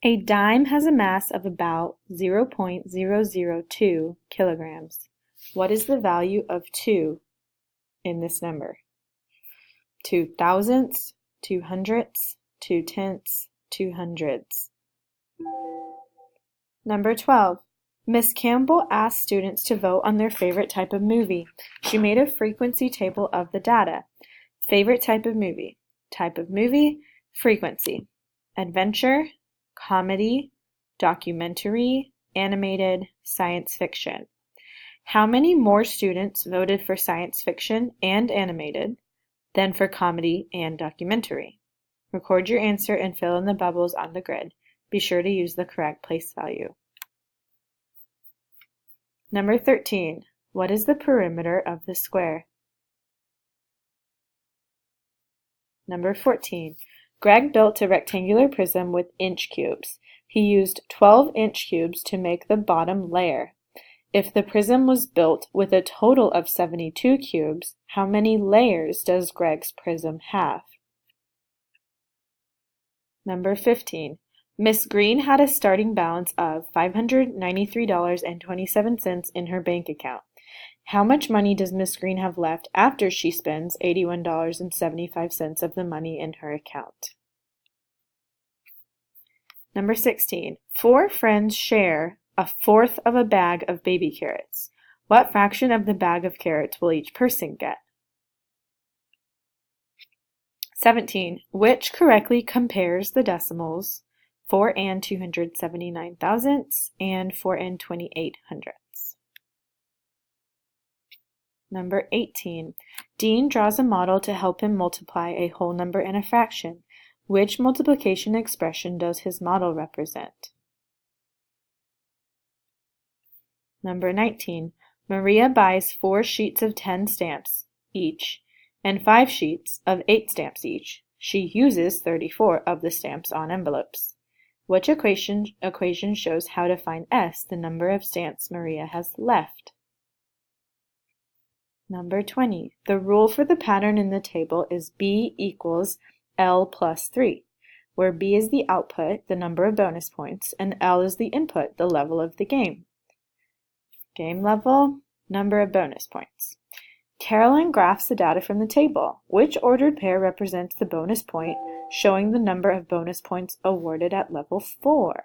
A dime has a mass of about 0.002 kilograms. What is the value of 2 in this number? 2 thousandths, 2 hundredths, 2 tenths, 2 hundreds. Number 12. Miss Campbell asked students to vote on their favorite type of movie. She made a frequency table of the data. Favorite type of movie, frequency, adventure, comedy, documentary, animated, science fiction. How many more students voted for science fiction and animated than for comedy and documentary? Record your answer and fill in the bubbles on the grid. Be sure to use the correct place value. Number 13. What is the perimeter of the square? Number 14. Greg built a rectangular prism with inch cubes. He used 12 inch cubes to make the bottom layer. If the prism was built with a total of 72 cubes, how many layers does Greg's prism have? Number 15. Miss Green had a starting balance of $593.27 in her bank account. How much money does Miss Green have left after she spends $81.75 of the money in her account? Number 16. 4 friends share a fourth of a bag of baby carrots. What fraction of the bag of carrots will each person get? 17. Which correctly compares the decimals 4 and 279 thousandths and 4 and 28 hundredths? Number 18. Dean draws a model to help him multiply a whole number and a fraction. Which multiplication expression does his model represent? Number 19. Maria buys 4 sheets of 10 stamps each and 5 sheets of 8 stamps each. She uses 34 of the stamps on envelopes. Which equation shows how to find S, the number of stamps Maria has left? Number 20. The rule for the pattern in the table is B equals L plus 3, where B is the output, the number of bonus points, and L is the input, the level of the game. Game level, number of bonus points. Caroline graphs the data from the table. Which ordered pair represents the bonus point, showing the number of bonus points awarded at level 4?